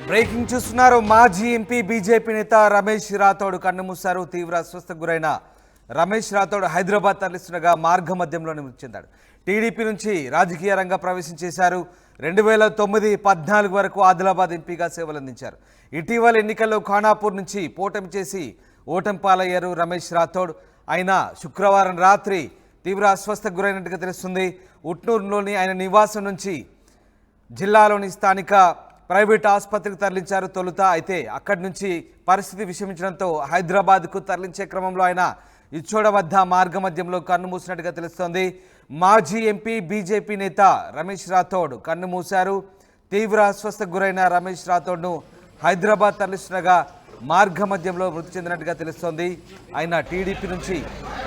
Breaking చూస్తున్నారు. మాజీ MP BJP నేత రమేష్ రాథోడ్ కన్నుమూశారు. తీవ్ర అస్వస్థకు గురైన రమేష్ రాథోడ్ హైదరాబాద్ తరలిస్తుండగా మార్గ మధ్యంలోనే మృతి చెందాడు. టీడీపీ నుంచి రాజకీయ రంగ ప్రవేశం చేశారు. 2009-14 వరకు ఆదిలాబాద్ ఎంపీగా సేవలందించారు. ఇటీవల ఎన్నికల్లో ఖానాపూర్ నుంచి పోటమి చేసి ఓటమి పాలయ్యారు రమేష్ రాథోడ్. ఆయన శుక్రవారం రాత్రి తీవ్ర అస్వస్థకు గురైనట్టుగా తెలుస్తుంది. ఉట్నూరులోని ఆయన నివాసం నుంచి జిల్లాలోని స్థానిక ప్రైవేట్ ఆసుపత్రికి తరలించారు తొలుత. అయితే అక్కడి నుంచి పరిస్థితి విషమించడంతో హైదరాబాద్కు తరలించే క్రమంలో ఆయన ఇచ్చోడ వద్ద మార్గ మధ్యంలో కన్నుమూసినట్టుగా తెలుస్తోంది. మాజీ ఎంపీ బీజేపీ నేత రమేష్ రాథోడ్ కన్నుమూశారు. తీవ్ర అస్వస్థకు గురైన రమేష్ రాథోడ్ను హైదరాబాద్ తరలిస్తుండగా మార్గ మధ్యంలో మృతి చెందినట్టుగా తెలుస్తోంది. ఆయన టీడీపీ నుంచి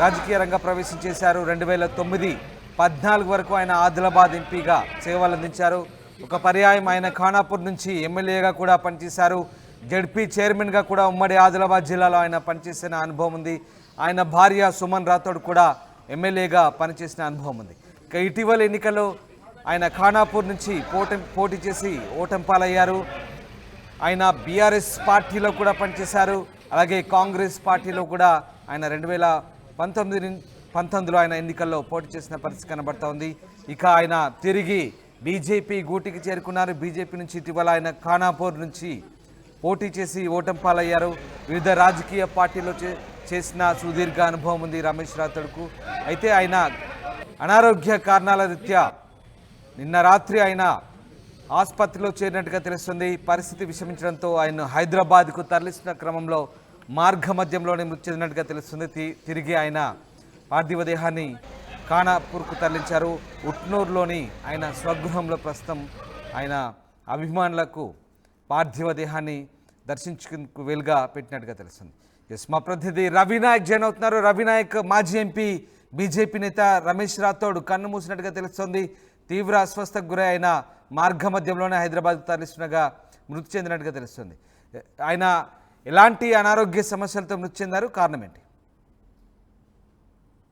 రాజకీయ రంగ ప్రవేశం చేశారు. 2009-14 వరకు ఆయన ఆదిలాబాద్ ఎంపీగా సేవలందించారు. ఒక పర్యాయం ఆయన ఖానాపూర్ నుంచి ఎమ్మెల్యేగా కూడా పనిచేశారు. జడ్పీ చైర్మన్గా కూడా ఉమ్మడి ఆదిలాబాద్ జిల్లాలో ఆయన పనిచేసిన అనుభవం ఉంది. ఆయన భార్య సుమన్ రాథోడ్ కూడా ఎమ్మెల్యేగా పనిచేసిన అనుభవం ఉంది. ఇక ఇటీవల ఎన్నికల్లో ఆయన ఖానాపూర్ నుంచి పోటీ చేసి ఓటమి పాలయ్యారు. ఆయన బీఆర్ఎస్ పార్టీలో కూడా పనిచేశారు. అలాగే కాంగ్రెస్ పార్టీలో కూడా ఆయన 2019లో ఆయన ఎన్నికల్లో పోటీ చేసిన పరిస్థితి కనబడుతోంది. ఇక ఆయన తిరిగి బీజేపీ గూటికి చేరుకున్నారు. బీజేపీ నుంచి ఇటీవల ఆయన ఖానాపూర్ నుంచి పోటీ చేసి ఓటమి పాలయ్యారు. వివిధ రాజకీయ పార్టీలో చేసిన సుదీర్ఘ అనుభవం ఉంది రమేష్ రాథోడ్కు. అయితే ఆయన అనారోగ్య కారణాల రీత్యా నిన్న రాత్రి ఆయన ఆసుపత్రిలో చేరినట్టుగా తెలుస్తుంది. పరిస్థితి విషమించడంతో ఆయన హైదరాబాద్కు తరలిస్తున్న క్రమంలో మార్గ మధ్యంలోనే మృతి చెందినట్టుగా తెలుస్తుంది. తిరిగి ఆయన పార్థివ దేహాన్ని ఖానాపూర్కు తరలించారు. ఉట్నూరులోని ఆయన స్వగృహంలో ప్రస్తుతం ఆయన అభిమానులకు పార్థివ దేహాన్ని దర్శించుకు వెలుగా పెట్టినట్టుగా తెలుస్తుంది. ఎస్, మా ప్రతినిధి రవినాయక్ జాయిన్ అవుతున్నారు. రవినాయక్, మాజీ ఎంపీ బీజేపీ నేత రమేష్ రాథోడ్ కన్ను మూసినట్టుగా తెలుస్తోంది. తీవ్ర అస్వస్థకు గురై ఆయన మార్గ మధ్యంలోనే హైదరాబాద్కు తరలిస్తుండగా మృతి చెందినట్టుగా తెలుస్తుంది. ఆయన ఎలాంటి అనారోగ్య సమస్యలతో మృతి చెందారు? కారణం ఏంటి?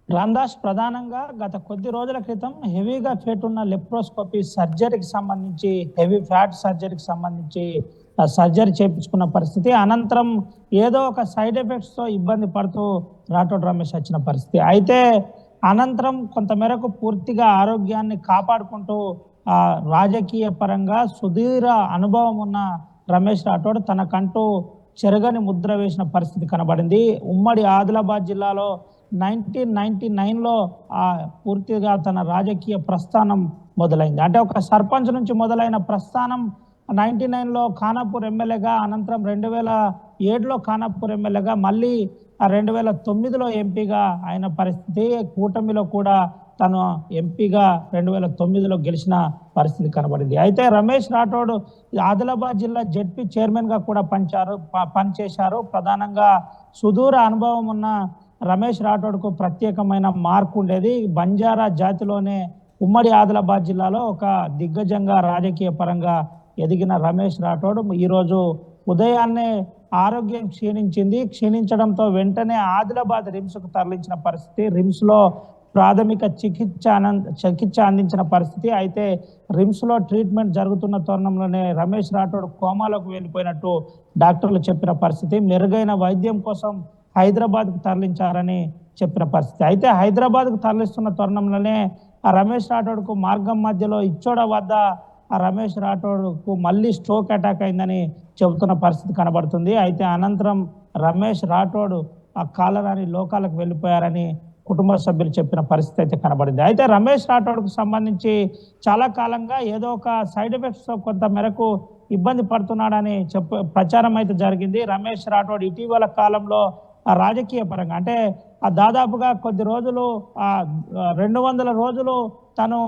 రామ్దాస్, ప్రధానంగా గత కొద్ది రోజుల క్రితం హెవీగా ఫేట్ ఉన్న లెప్రోస్కోపీ సర్జరీకి సంబంధించి, హెవీ ఫ్యాట్ సర్జరీకి సంబంధించి సర్జరీ చేయించుకున్న పరిస్థితి. అనంతరం ఏదో ఒక సైడ్ ఎఫెక్ట్స్తో ఇబ్బంది పడుతూ రాథోడ్ రమేష్ వచ్చిన పరిస్థితి. అయితే అనంతరం కొంతమేరకు పూర్తిగా ఆరోగ్యాన్ని కాపాడుకుంటూ రాజకీయ పరంగా సుదీర్ఘ అనుభవం ఉన్న రమేష్ రాథోడ్ తనకంటూ చెరగని ముద్ర వేసిన పరిస్థితి కనబడింది. ఉమ్మడి ఆదిలాబాద్ జిల్లాలో 1999లో పూర్తిగా తన రాజకీయ ప్రస్థానం మొదలైంది. అంటే ఒక సర్పంచ్ నుంచి మొదలైన ప్రస్థానం 1999లో ఖానాపూర్ ఎమ్మెల్యేగా, అనంతరం 2007లో ఖానాపూర్ ఎమ్మెల్యేగా, మళ్ళీ 2009లో ఎంపీగా అయిన పరిస్థితి. కూటమిలో కూడా తను ఎంపీగా 2009లో గెలిచిన పరిస్థితి కనబడింది. అయితే రమేష్ రాథోడ్ ఆదిలాబాద్ జిల్లా జడ్పీ చైర్మన్గా కూడా పనిచేశారు. ప్రధానంగా సుదూర అనుభవం ఉన్న రమేష్ రాథోడ్కు ప్రత్యేకమైన మార్కు ఉండేది. బంజారా జాతిలోనే ఉమ్మడి ఆదిలాబాద్ జిల్లాలో ఒక దిగ్గజంగా రాజకీయ పరంగా ఎదిగిన రమేష్ రాథోడ్ ఈరోజు ఉదయాన్నే ఆరోగ్యం క్షీణించడంతో వెంటనే ఆదిలాబాద్ రిమ్స్కు తరలించిన పరిస్థితి. రిమ్స్లో ప్రాథమిక చికిత్స అందించిన పరిస్థితి. అయితే రిమ్స్లో ట్రీట్మెంట్ జరుగుతున్న తరుణంలోనే రమేష్ రాథోడ్ కోమాలోకి వెళ్ళిపోయినట్టు డాక్టర్లు చెప్పిన పరిస్థితి. మెరుగైన వైద్యం కోసం హైదరాబాద్కు తరలించారని చెప్పిన పరిస్థితి. అయితే హైదరాబాద్కు తరలిస్తున్న తరుణంలోనే రమేష్ రాథోడ్కు మార్గం మధ్యలో ఇచ్చోడ వద్ద రమేష్ రాథోడ్కు మళ్ళీ స్ట్రోక్ అటాక్ అయిందని చెబుతున్న పరిస్థితి కనబడుతుంది. అయితే అనంతరం రమేష్ రాథోడ్ కాలరాని లోకాలకు వెళ్ళిపోయారని కుటుంబ సభ్యులు చెప్పిన పరిస్థితి అయితే కనబడింది. అయితే రమేష్ రాథోడ్కు సంబంధించి చాలా కాలంగా ఏదో ఒక సైడ్ ఎఫెక్ట్స్తో కొంత మేరకు ఇబ్బంది పడుతున్నాడని ప్రచారం అయితే జరిగింది. రమేష్ రాథోడ్ ఇటీవల కాలంలో రాజకీయ పరంగా అంటే దాదాపుగా కొద్ది రోజులు 200 రోజులు తను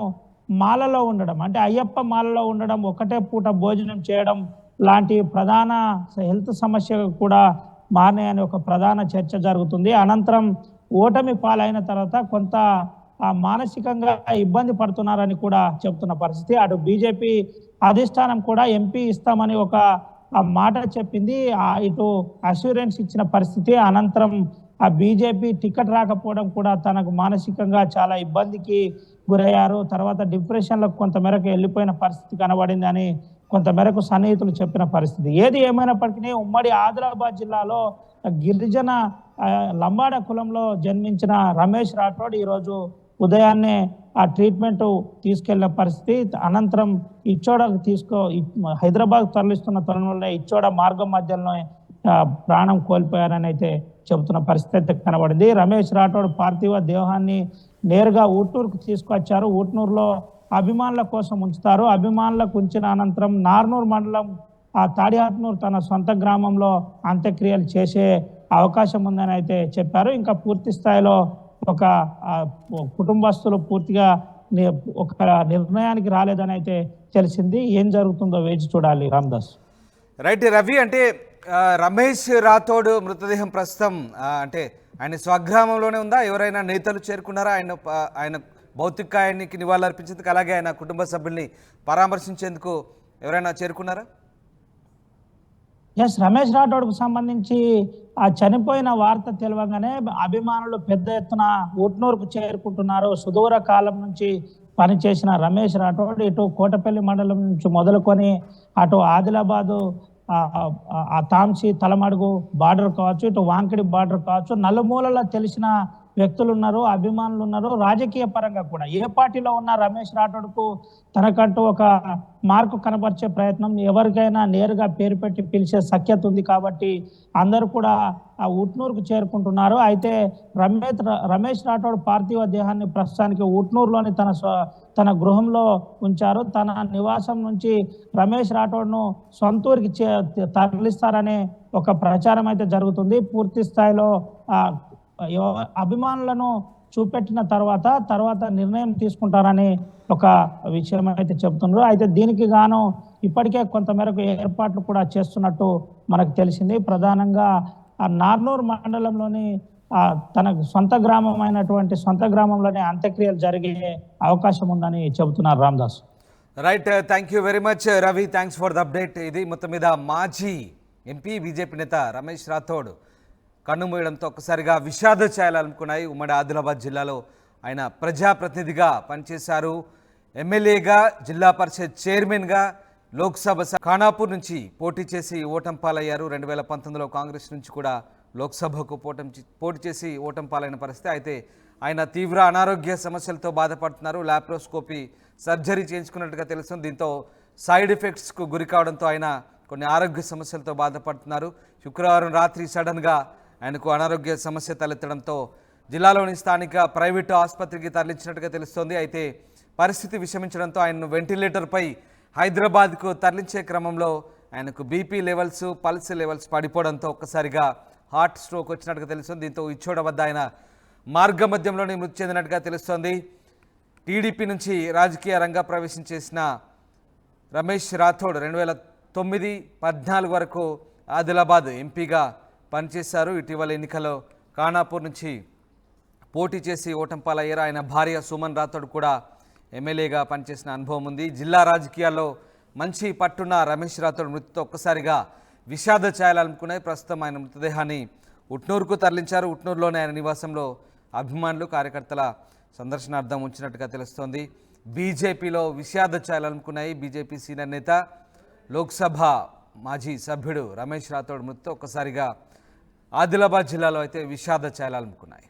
మాలలో ఉండడం, అంటే అయ్యప్ప మాలలో ఉండడం, ఒకటే పూట భోజనం చేయడం లాంటి ప్రధాన హెల్త్ సమస్య కూడా మారని ఒక ప్రధాన చర్చ జరుగుతుంది. అనంతరం ఓటమి పాలైన తర్వాత కొంత మానసికంగా ఇబ్బంది పడుతున్నారని కూడా చెబుతున్న పరిస్థితి. అటు బీజేపీ అధిష్టానం కూడా ఎంపీ ఇస్తామని ఒక మాట చెప్పింది, ఇటు అష్యూరెన్స్ ఇచ్చిన పరిస్థితి. అనంతరం బీజేపీ టికెట్ రాకపోవడం కూడా తనకు మానసికంగా చాలా ఇబ్బందికి గురయ్యారు. తర్వాత డిప్రెషన్లకు కొంతమేరకు వెళ్ళిపోయిన పరిస్థితి కనబడింది అని కొంతమేరకు సన్నిహితులు చెప్పిన పరిస్థితి. ఏది ఏమైనప్పటికీ ఉమ్మడి ఆదిలాబాద్ జిల్లాలో గిరిజన లంబాడ కులంలో జన్మించిన రమేష్ రాఠోడ్ ఈరోజు ఉదయాన్నే ఆ ట్రీట్మెంట్ తీసుకెళ్లిన పరిస్థితి. అనంతరం హైదరాబాద్ తరలిస్తున్న తరుణంలో ఇచ్చోడ మార్గం మధ్యలో ప్రాణం కోల్పోయారని అయితే చెబుతున్న పరిస్థితి అయితే కనబడింది. రమేష్ రాఠోడ్ పార్థివ దేహాన్ని నేరుగా ఊట్నూరుకు తీసుకొచ్చారు. ఊట్నూరులో అభిమానుల కోసం ఉంచుతారు. అభిమానులకు ఉంచిన అనంతరం నార్నూర్ మండలం తాడిహాత్నూర్ తన సొంత గ్రామంలో అంత్యక్రియలు చేసే అవకాశం ఉందని అయితే చెప్పారు. ఇంకా పూర్తి స్థాయిలో ఒక కుటుంబస్తులు పూర్తిగా ఒక నిర్ణయానికి రాలేదని అయితే తెలిసింది. ఏం జరుగుతుందో వేచి చూడాలి. రామదాస్. రైట్ రవి, అంటే రమేష్ రాథోడ్ మృతదేహం ప్రస్తుతం అంటే ఆయన స్వగ్రామంలోనే ఉందా? ఎవరైనా నేతలు చేరుకున్నారా ఆయన భౌతికాయానికి నివాళులర్పించేందుకు, అలాగే ఆయన కుటుంబ సభ్యుల్ని పరామర్శించేందుకు ఎవరైనా చేరుకున్నారా? ఎస్, రమేష్ రాఠోడ్కు సంబంధించి ఆ చనిపోయిన వార్త తెలియగానే అభిమానులు పెద్ద ఎత్తున ఊట్నూరుకు చేరుకుంటున్నారు. సుదూర కాలం నుంచి పనిచేసిన రమేష్ రాఠోడ్ ఇటు కోటపల్లి మండలం నుంచి మొదలుకొని అటు ఆదిలాబాదు తాంసి తలమడుగు బార్డర్ కావచ్చు, ఇటు వాంకిడి బార్డర్ కావచ్చు, నలుమూలలో తెలిసిన వ్యక్తులు ఉన్నారు, అభిమానులు ఉన్నారు. రాజకీయ పరంగా కూడా ఏ పార్టీలో ఉన్న రమేష్ రాఠోడ్కు తనకంటూ ఒక మార్కు కనబరిచే ప్రయత్నం, ఎవరికైనా నేరుగా పేరు పెట్టి పిలిచే సఖ్యత ఉంది కాబట్టి అందరూ కూడా ఆ ఉట్నూరుకు చేరుకుంటున్నారు. అయితే రమేష్ రాఠోడ్ పార్థివ దేహాన్ని ప్రస్తుతానికి ఉట్నూరులోని తన గృహంలో ఉంచారు. తన నివాసం నుంచి రమేష్ రాఠోడ్ను సొంతూరికి తరలిస్తారనే ఒక ప్రచారం అయితే జరుగుతుంది. పూర్తి స్థాయిలో అభిమానులను చూపెట్టిన తర్వాత నిర్ణయం తీసుకుంటారని ఒక విషయం అయితే చెబుతున్నారు. అయితే దీనికి గాను ఇప్పటికే కొంతమేరకు ఏర్పాట్లు కూడా చేస్తున్నట్టు మనకు తెలిసింది. ప్రధానంగా నార్నూర్ మండలంలోని తన సొంత గ్రామంలోనే అంత్యక్రియలు జరిగే అవకాశం ఉందని చెబుతున్నారు. Ramadoss. Right, thank you very much Ravi, thanks for the update. ఇది మొత్తం మీద మాజీ ఎంపీ బీజేపీ నేత రమేష్ రాథోడ్ కన్నుమూయడంతో ఒక్కసారిగా విషాద ఛాయలనుకున్నాయి. ఉమ్మడి ఆదిలాబాద్ జిల్లాలో ఆయన ప్రజాప్రతినిధిగా పనిచేశారు. ఎమ్మెల్యేగా, జిల్లా పరిషత్ చైర్మన్గా, లోక్సభ ఖానాపూర్ నుంచి పోటీ చేసి ఓటమి పాలయ్యారు. 2019లో కాంగ్రెస్ నుంచి కూడా లోక్సభకు పోటీ చేసి ఓటమి పాలైన పరిస్థితి. అయితే ఆయన తీవ్ర అనారోగ్య సమస్యలతో బాధపడుతున్నారు. లాప్రోస్కోపీ సర్జరీ చేయించుకున్నట్టుగా తెలుస్తుంది. దీంతో సైడ్ ఎఫెక్ట్స్కు గురి కావడంతో ఆయన కొన్ని ఆరోగ్య సమస్యలతో బాధపడుతున్నారు. శుక్రవారం రాత్రి సడన్గా ఆయనకు అనారోగ్య సమస్య తలెత్తడంతో జిల్లాలోని స్థానిక ప్రైవేటు ఆసుపత్రికి తరలించినట్టుగా తెలుస్తోంది. అయితే పరిస్థితి విషమించడంతో ఆయనను వెంటిలేటర్పై హైదరాబాద్కు తరలించే క్రమంలో ఆయనకు బీపీ లెవెల్స్, పల్స్ లెవెల్స్ పడిపోవడంతో ఒక్కసారిగా హార్ట్ స్ట్రోక్ వచ్చినట్టుగా తెలుస్తుంది. దీంతో ఇచ్చోడ వద్ద ఆయన మార్గ మధ్యంలోనే మృతి చెందినట్టుగా తెలుస్తోంది. టీడీపీ నుంచి రాజకీయ రంగ ప్రవేశం చేసిన రమేష్ రాథోడ్ 2009-14 వరకు ఆదిలాబాద్ ఎంపీగా పనిచేశారు. ఇటీవల ఎన్నికల్లో ఖానాపూర్ నుంచి పోటీ చేసి ఓటమి పాలయ్యారు. ఆయన భార్య సుమన్ రాథోడ్ కూడా ఎమ్మెల్యేగా పనిచేసిన అనుభవం ఉంది. జిల్లా రాజకీయాల్లో మంచి పట్టున్న రమేష్ రాథోడ్ మృతితో ఒక్కసారిగా విషాద ఛాయలనుకున్నాయి. ప్రస్తుతం ఆయన మృతదేహాన్ని ఉట్నూరుకు తరలించారు. ఉట్నూరులోని ఆయన నివాసంలో అభిమానులు, కార్యకర్తల సందర్శనార్థం ఉంచినట్టుగా తెలుస్తోంది. బీజేపీలో విషాద ఛాయలనుకున్నాయి. బీజేపీ సీనియర్ నేత, లోక్సభ మాజీ సభ్యుడు రమేష్ రాథోడ్ మృతితో ఒక్కసారిగా ఆదిలాబాద్ జిల్లాలో అయితే విషాద ఛాయలనుకున్నాయి.